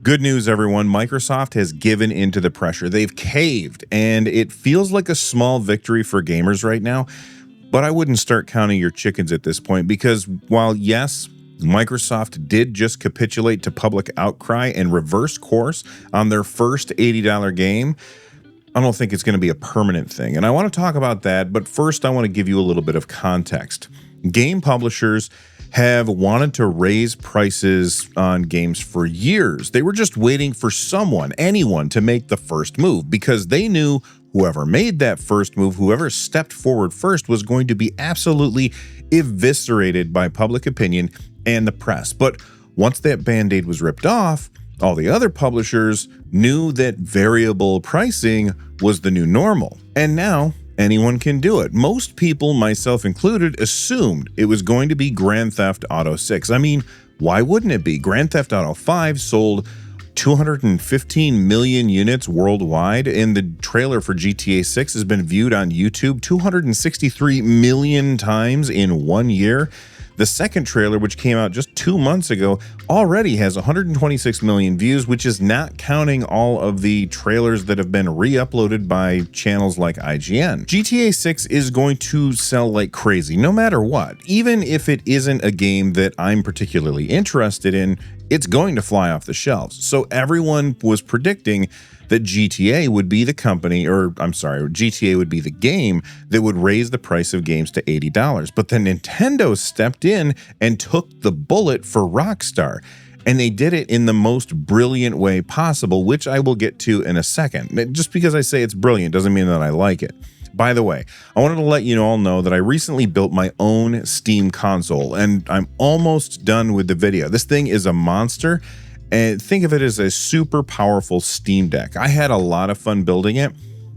Good news, everyone. Microsoft has given into the pressure. They've caved, and it feels like a small victory for gamers right now. But I wouldn't start counting your chickens at this point because while, yes, Microsoft did just capitulate to public outcry and reverse course on their first $80 game, I don't think it's going to be a permanent thing. And I want to talk about that, but first I want to give you a little bit of context. Game publishers have wanted to raise prices on games for years. They were just waiting for anyone to make the first move because they knew whoever made that first move, whoever stepped forward first, was going to be absolutely eviscerated by public opinion and the press. But once that band-aid was ripped off, all the other publishers knew that variable pricing was the new normal. And now anyone can do it. Most people, myself included, assumed it was going to be Grand Theft Auto 6. I mean, why wouldn't it be? Grand Theft Auto 5 sold 215 million units worldwide, and the trailer for GTA 6 has been viewed on YouTube 263 million times in 1 year. The second trailer, which came out just 2 months ago, already has 126 million views, which is not counting all of the trailers that have been re-uploaded by channels like IGN. GTA 6 is going to sell like crazy, no matter what. Even if it isn't a game that I'm particularly interested in, it's going to fly off the shelves. So everyone was predicting that GTA would be the GTA would be the game that would raise the price of games to $80. But then Nintendo stepped in and took the bullet for Rockstar. And they did it in the most brilliant way possible, which I will get to in a second. Just because I say it's brilliant doesn't mean that I like it. By the way, I wanted to let you all know that I recently built my own Steam console, and I'm almost done with the video. This thing is a monster. And think of it as a super powerful Steam Deck. I had a lot of fun building it,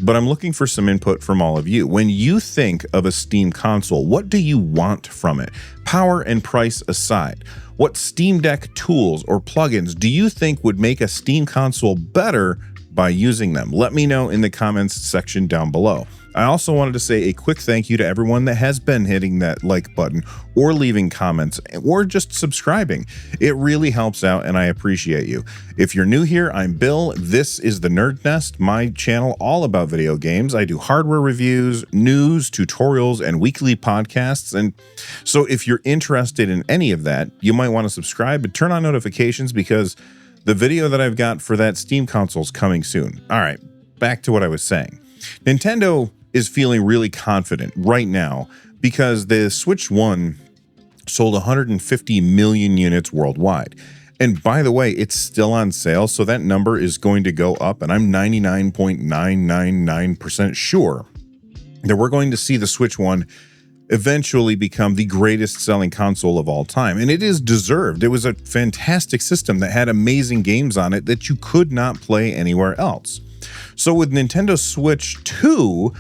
but I'm looking for some input from all of you. When you think of a Steam console, what do you want from it? Power and price aside, what Steam Deck tools or plugins do you think would make a Steam console better by using them? Let me know in the comments section down below. I also wanted to say a quick thank you to everyone that has been hitting that like button or leaving comments or just subscribing. It really helps out and I appreciate you. If you're new here, I'm Bill. This is the NerdNest, my channel all about video games. I do hardware reviews, news, tutorials, and weekly podcasts. And so if you're interested in any of that, you might want to subscribe and turn on notifications because the video that I've got for that Steam console is coming soon. All right, back to what I was saying. Nintendo is feeling really confident right now because the Switch 1 sold 150 million units worldwide. And by the way, it's still on sale, so that number is going to go up, and I'm 99.999% sure that we're going to see the Switch 1 eventually become the greatest selling console of all time. And it is deserved. It was a fantastic system that had amazing games on it that you could not play anywhere else. So with Nintendo Switch 2,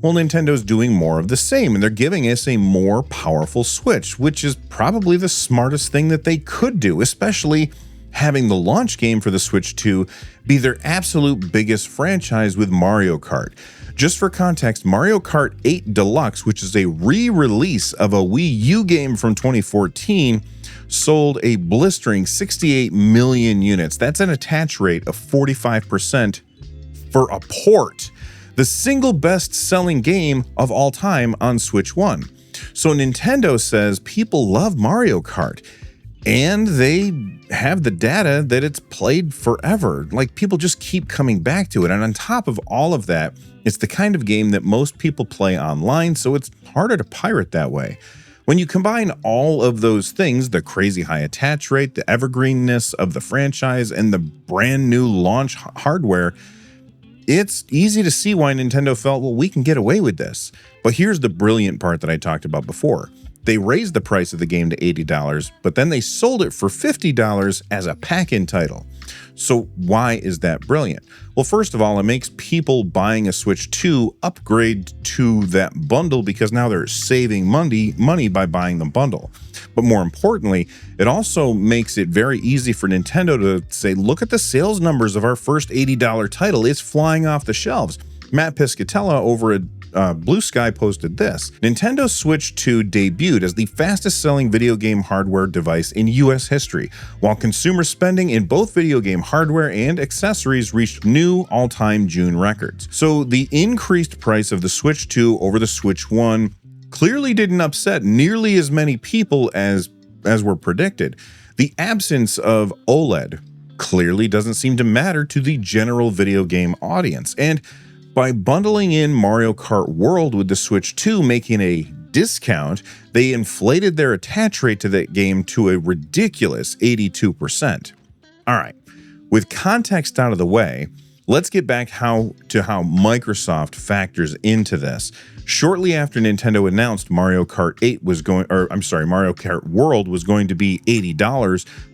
well, Nintendo's doing more of the same, and they're giving us a more powerful Switch, which is probably the smartest thing that they could do, especially having the launch game for the Switch 2 be their absolute biggest franchise with Mario Kart. Just for context, Mario Kart 8 Deluxe, which is a re-release of a Wii U game from 2014, sold a blistering 68 million units. That's an attach rate of 45% for a port. The single best-selling game of all time on Switch 1. So Nintendo says people love Mario Kart, and they have the data that it's played forever. Like, people just keep coming back to it. And on top of all of that, it's the kind of game that most people play online, so it's harder to pirate that way. When you combine all of those things, the crazy high attach rate, the evergreenness of the franchise, and the brand new launch hardware, it's easy to see why Nintendo felt, well, we can get away with this. But here's the brilliant part that I talked about before. They raised the price of the game to $80, but then they sold it for $50 as a pack-in title. So why is that brilliant? Well, first of all, it makes people buying a Switch 2 upgrade to that bundle because now they're saving money by buying the bundle. But more importantly, it also makes it very easy for Nintendo to say, look at the sales numbers of our first $80 title. It's flying off the shelves. Matt Piscatella over at Blue Sky posted this. Nintendo Switch 2 debuted as the fastest-selling video game hardware device in U.S. history, while consumer spending in both video game hardware and accessories reached new all-time June records. So the increased price of the Switch 2 over the Switch 1 clearly didn't upset nearly as many people as were predicted. The absence of OLED clearly doesn't seem to matter to the general video game audience, and by bundling in Mario Kart World with the Switch 2 making a discount, they inflated their attach rate to that game to a ridiculous 82%. All right, with context out of the way, let's get back to how Microsoft factors into this. Shortly after Nintendo announced Mario Kart World was going to be $80,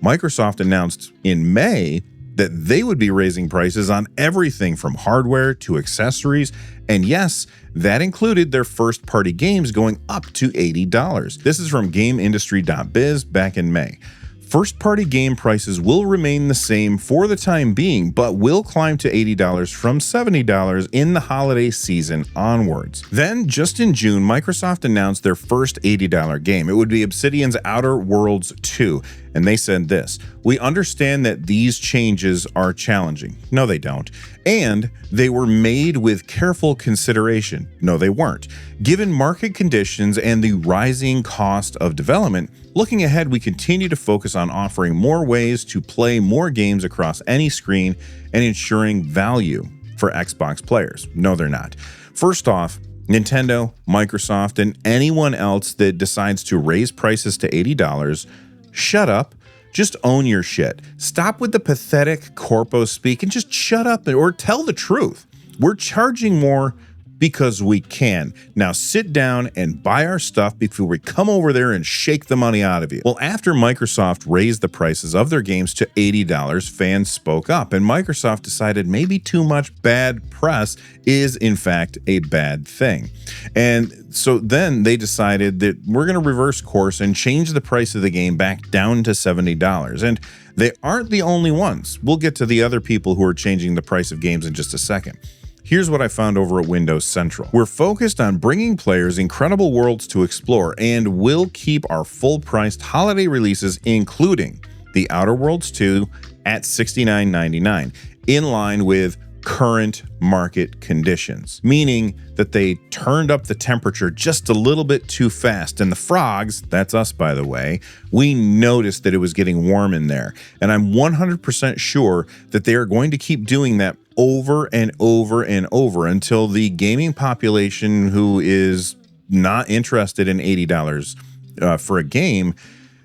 Microsoft announced in May that they would be raising prices on everything from hardware to accessories, and yes, that included their first-party games going up to $80. This is from GameIndustry.biz back in May. First-party game prices will remain the same for the time being, but will climb to $80 from $70 in the holiday season onwards. Then, just in June, Microsoft announced their first $80 game. It would be Obsidian's Outer Worlds 2, and they said this: "We understand that these changes are challenging." No, they don't. And they were made with careful consideration. No, they weren't. Given market conditions and the rising cost of development, looking ahead, we continue to focus on offering more ways to play more games across any screen and ensuring value for Xbox players. No, they're not. First off, Nintendo, Microsoft, and anyone else that decides to raise prices to $80, shut up. Just own your shit. Stop with the pathetic corpo speak and just shut up or tell the truth. We're charging more because we can. Now sit down and buy our stuff before we come over there and shake the money out of you. Well, after Microsoft raised the prices of their games to $80, fans spoke up, and Microsoft decided maybe too much bad press is in fact a bad thing. And so then they decided that we're going to reverse course and change the price of the game back down to $70. And they aren't the only ones. We'll get to the other people who are changing the price of games in just a second. Here's what I found over at Windows Central. We're focused on bringing players incredible worlds to explore, and we'll keep our full-priced holiday releases, including The Outer Worlds 2, at $69.99, in line with current market conditions, meaning that they turned up the temperature just a little bit too fast. And the frogs, that's us by the way, we noticed that it was getting warm in there. And I'm 100% sure that they are going to keep doing that over and over and over until the gaming population who is not interested in $80 for a game,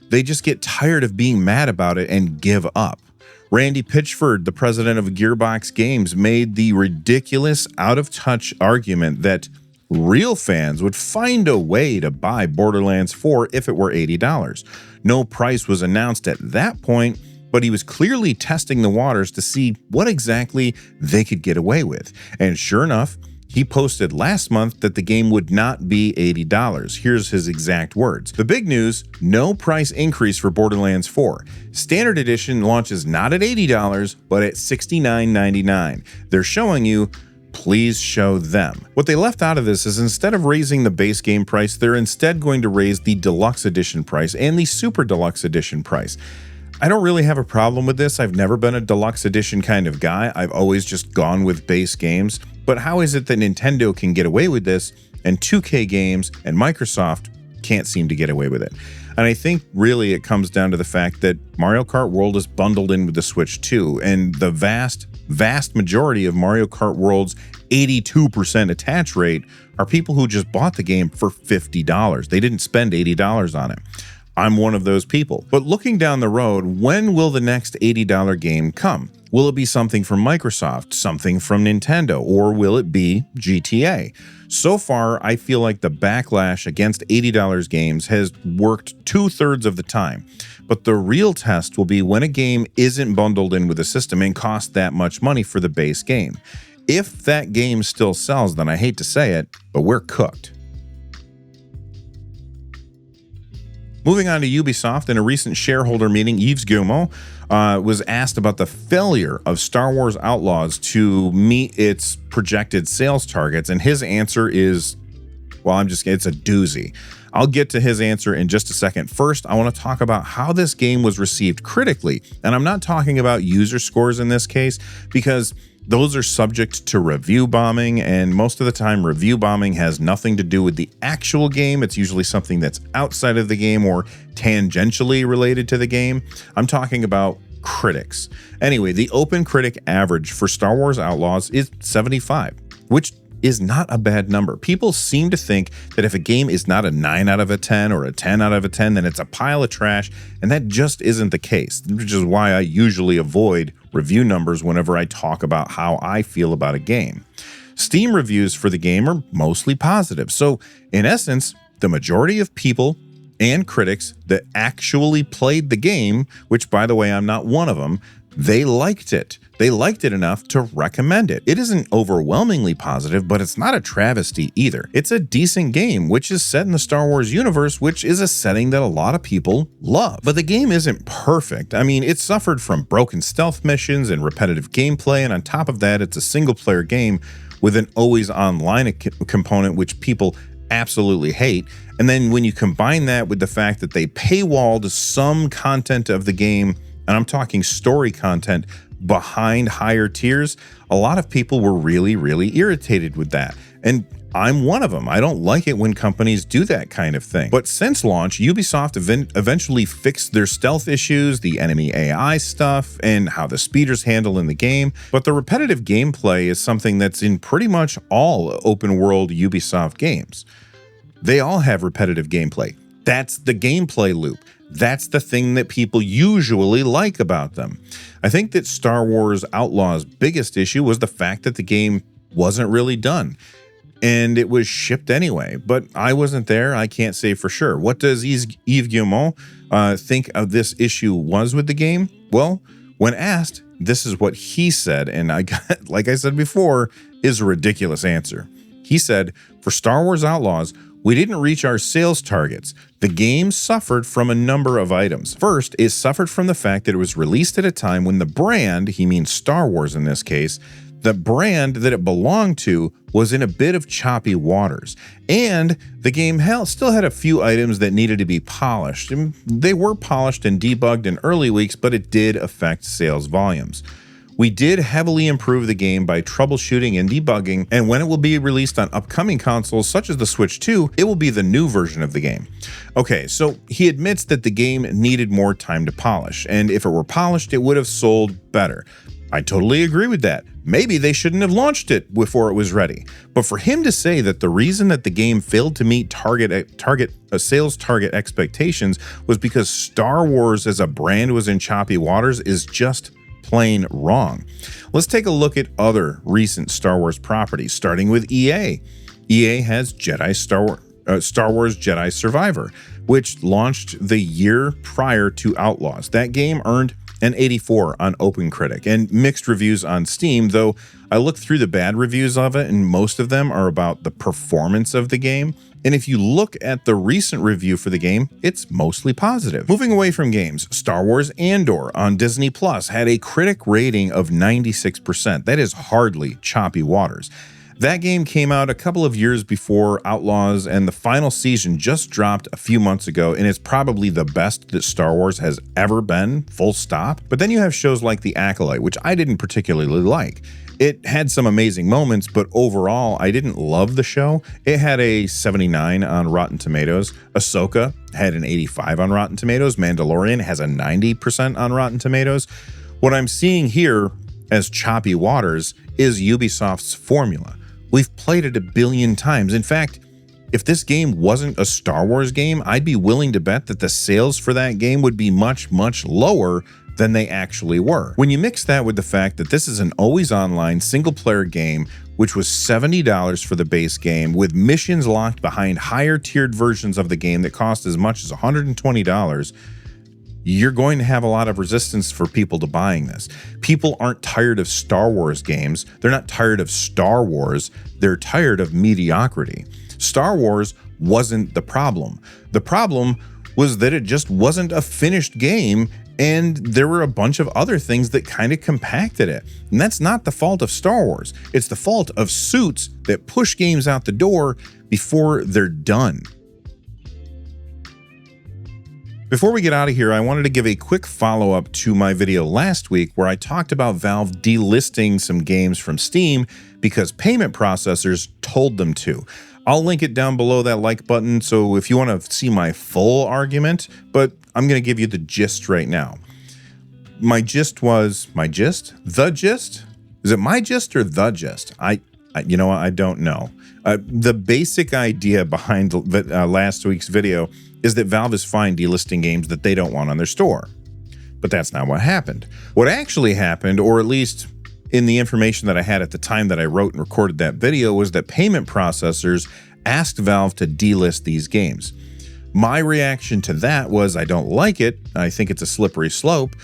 they just get tired of being mad about it and give up. Randy Pitchford, the president of Gearbox Games, made the ridiculous, out-of-touch argument that real fans would find a way to buy Borderlands 4 if it were $80. No price was announced at that point, but he was clearly testing the waters to see what exactly they could get away with. And sure enough, he posted last month that the game would not be $80. Here's his exact words. The big news: no price increase for Borderlands 4. Standard Edition launches not at $80, but at $69.99. They're showing you, please show them. What they left out of this is instead of raising the base game price, they're instead going to raise the Deluxe Edition price and the Super Deluxe Edition price. I don't really have a problem with this. I've never been a deluxe edition kind of guy. I've always just gone with base games. But how is it that Nintendo can get away with this and 2K Games and Microsoft can't seem to get away with it? And I think really it comes down to the fact that Mario Kart World is bundled in with the Switch 2, and the vast majority of Mario Kart World's 82% attach rate are people who just bought the game for $50. They didn't spend $80 on it. I'm one of those people. But looking down the road, when will the next $80 game come? Will it be something from Microsoft, something from Nintendo, or will it be GTA? So far, I feel like the backlash against $80 games has worked 2/3 of the time. But the real test will be when a game isn't bundled in with a system and costs that much money for the base game. If that game still sells, then I hate to say it, but we're cooked. Moving on to Ubisoft, in a recent shareholder meeting, Yves Guillemot, was asked about the failure of Star Wars Outlaws to meet its projected sales targets, and his answer is, well, it's a doozy. I'll get to his answer in just a second. First, I want to talk about how this game was received critically. And I'm not talking about user scores in this case, because those are subject to review bombing, and most of the time review bombing has nothing to do with the actual game. It's usually something that's outside of the game or tangentially related to the game. I'm talking about critics. Anyway, the open critic average for Star Wars Outlaws is 75, which is not a bad number. People seem to think that if a game is not a 9 out of a 10 or a 10 out of a 10, then it's a pile of trash, and that just isn't the case, which is why I usually avoid review numbers whenever I talk about how I feel about a game. Steam reviews for the game are mostly positive, so in essence, the majority of people and critics that actually played the game, which by the way, I'm not one of them, they liked it. They liked it enough to recommend it. It isn't overwhelmingly positive, but it's not a travesty either. It's a decent game, which is set in the Star Wars universe, which is a setting that a lot of people love. But the game isn't perfect. I mean, it suffered from broken stealth missions and repetitive gameplay, and on top of that, it's a single-player game with an always online component, which people absolutely hate. And then when you combine that with the fact that they paywalled some content of the game, and I'm talking story content, behind higher tiers, a lot of people were really, really irritated with that. And I'm one of them. I don't like it when companies do that kind of thing. But since launch, Ubisoft eventually fixed their stealth issues, the enemy AI stuff, and how the speeders handle in the game. But the repetitive gameplay is something that's in pretty much all open world Ubisoft games. They all have repetitive gameplay. That's the gameplay loop. That's the thing that people usually like about them. I think that Star Wars Outlaws' biggest issue was the fact that the game wasn't really done, and it was shipped anyway. But I wasn't there. I can't say for sure. What does Yves Guillemot think of this issue was with the game? Well, when asked, this is what he said, and I got, like I said before, is a ridiculous answer. He said, "For Star Wars Outlaws, we didn't reach our sales targets. The game suffered from a number of items. First, it suffered from the fact that it was released at a time when the brand," he means Star Wars in this case, "the brand that it belonged to was in a bit of choppy waters. And the game still had a few items that needed to be polished. And they were polished and debugged in early weeks, but it did affect sales volumes. We did heavily improve the game by troubleshooting and debugging, and when it will be released on upcoming consoles such as the Switch 2, it will be the new version of the game." Okay, so he admits that the game needed more time to polish, and if it were polished, it would have sold better. I totally agree with that. Maybe they shouldn't have launched it before it was ready. But for him to say that the reason that the game failed to meet sales target expectations was because Star Wars as a brand was in choppy waters is just plain wrong. Let's take a look at other recent Star Wars properties, starting with EA. EA has Star Wars Jedi Survivor, which launched the year prior to Outlaws. That game earned an 84 on OpenCritic and mixed reviews on Steam, though I looked through the bad reviews of it and most of them are about the performance of the game. And if you look at the recent review for the game, it's mostly positive. Moving away from games, Star Wars Andor on Disney Plus had a critic rating of 96%. That is hardly choppy waters. That game came out a couple of years before Outlaws, and the final season just dropped a few months ago, and it's probably the best that Star Wars has ever been, full stop. But then you have shows like The Acolyte, which I didn't particularly like. It had some amazing moments, but overall, I didn't love the show. It had a 79 on Rotten Tomatoes. Ahsoka had an 85 on Rotten Tomatoes. Mandalorian has a 90% on Rotten Tomatoes. What I'm seeing here as choppy waters is Ubisoft's formula. We've played it a billion times. In fact, if this game wasn't a Star Wars game, I'd be willing to bet that the sales for that game would be much, much lower than they actually were. When you mix that with the fact that this is an always online single player game, which was $70 for the base game, with missions locked behind higher tiered versions of the game that cost as much as $120, you're going to have a lot of resistance for people to buying this. People aren't tired of Star Wars games. They're not tired of Star Wars. They're tired of mediocrity. Star Wars wasn't the problem. The problem was that it just wasn't a finished game, And there were a bunch of other things that kind of compacted it. And that's not the fault of Star Wars. It's the fault of suits that push games out the door before they're done. Before we get out of here, I wanted to give a quick follow-up to my video last week where I talked about Valve delisting some games from Steam because payment processors told them to. I'll link it down below that like button, so if you want to see my full argument, but I'm going to give you the gist right now. My gist was, my gist? The gist? Is it my gist or the gist? You know what? I don't know. The basic idea behind last week's video is that Valve is fine delisting games that they don't want on their store. But that's not what happened. What actually happened, or at least in the information that I had at the time that I wrote and recorded that video, was that payment processors asked Valve to delist these games. My reaction to that was I don't like it. I think it's a slippery slope.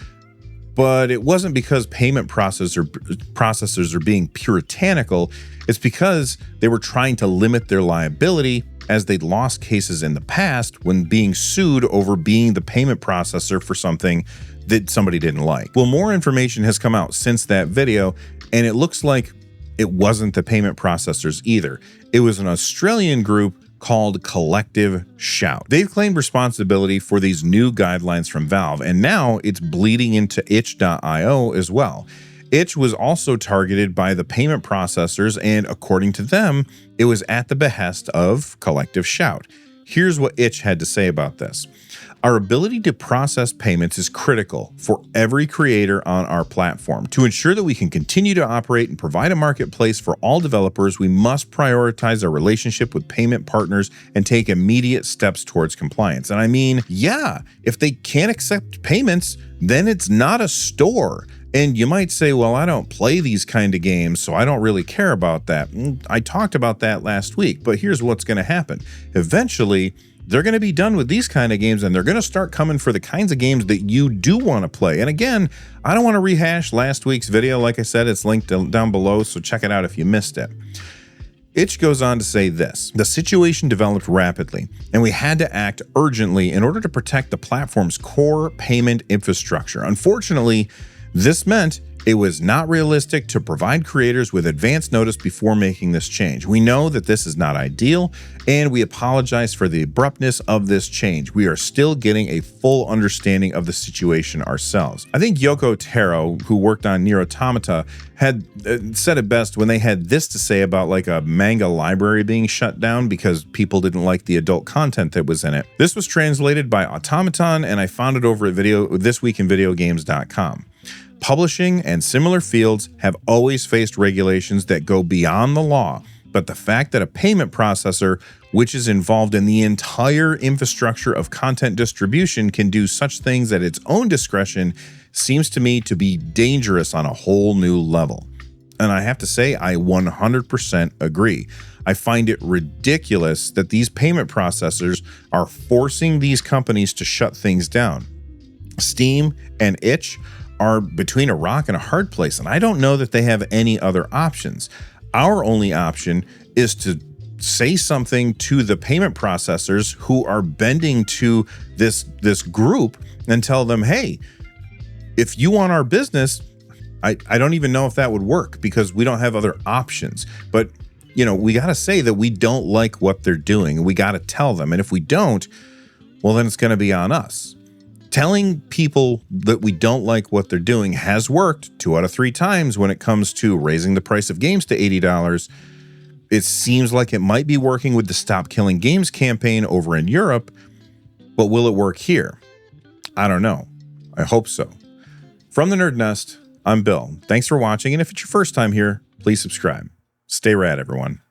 But it wasn't because payment processors are being puritanical. It's because they were trying to limit their liability, as they'd lost cases in the past when being sued over being the payment processor for something that somebody didn't like. Well, more information has come out since that video, and it looks like it wasn't the payment processors either. It was an Australian group called Collective Shout. They've claimed responsibility for these new guidelines from Valve, and now it's bleeding into itch.io as well. Itch was also targeted by the payment processors, and according to them, it was at the behest of Collective Shout. Here's what Itch had to say about this. Our ability to process payments is critical for every creator on our platform. To ensure that we can continue to operate and provide a marketplace for all developers, we must prioritize our relationship with payment partners and take immediate steps towards compliance. And I mean, yeah, if they can't accept payments, then it's not a store. And you might say, well, I don't play these kind of games, so I don't really care about that. I talked about that last week, but here's what's going to happen. Eventually, they're going to be done with these kind of games, and they're going to start coming for the kinds of games that you do want to play. And again, I don't want to rehash last week's video. Like I said, it's linked down below, so check it out if you missed it. Itch goes on to say this: the situation developed rapidly, and we had to act urgently in order to protect the platform's core payment infrastructure. Unfortunately, this meant it was not realistic to provide creators with advance notice before making this change. We know that this is not ideal, and we apologize for the abruptness of this change. We are still getting a full understanding of the situation ourselves. I think Yoko Taro, who worked on Nier Automata, had said it best when they had this to say about like a manga library being shut down because people didn't like the adult content that was in it. This was translated by Automaton, and I found it over at thisweekinvideogames.com. Publishing and similar fields have always faced regulations that go beyond the law, but the fact that a payment processor, which is involved in the entire infrastructure of content distribution, can do such things at its own discretion seems to me to be dangerous on a whole new level. And I have to say, I 100% agree. I find it ridiculous that these payment processors are forcing these companies to shut things down. Steam and Itch are between a rock and a hard place, and I don't know that they have any other options. Our only option is to say something to the payment processors who are bending to this group and tell them, hey, if you want our business, I don't even know if that would work because we don't have other options. But, you know, we got to say that we don't like what they're doing, and we got to tell them. And if we don't, well, then it's going to be on us. Telling people that we don't like what they're doing has worked 2 out of 3 times when it comes to raising the price of games to $80. It seems like it might be working with the Stop Killing Games campaign over in Europe, but will it work here? I don't know. I hope so. From the NerdNest, I'm Bill. Thanks for watching, and if it's your first time here, please subscribe. Stay rad, everyone.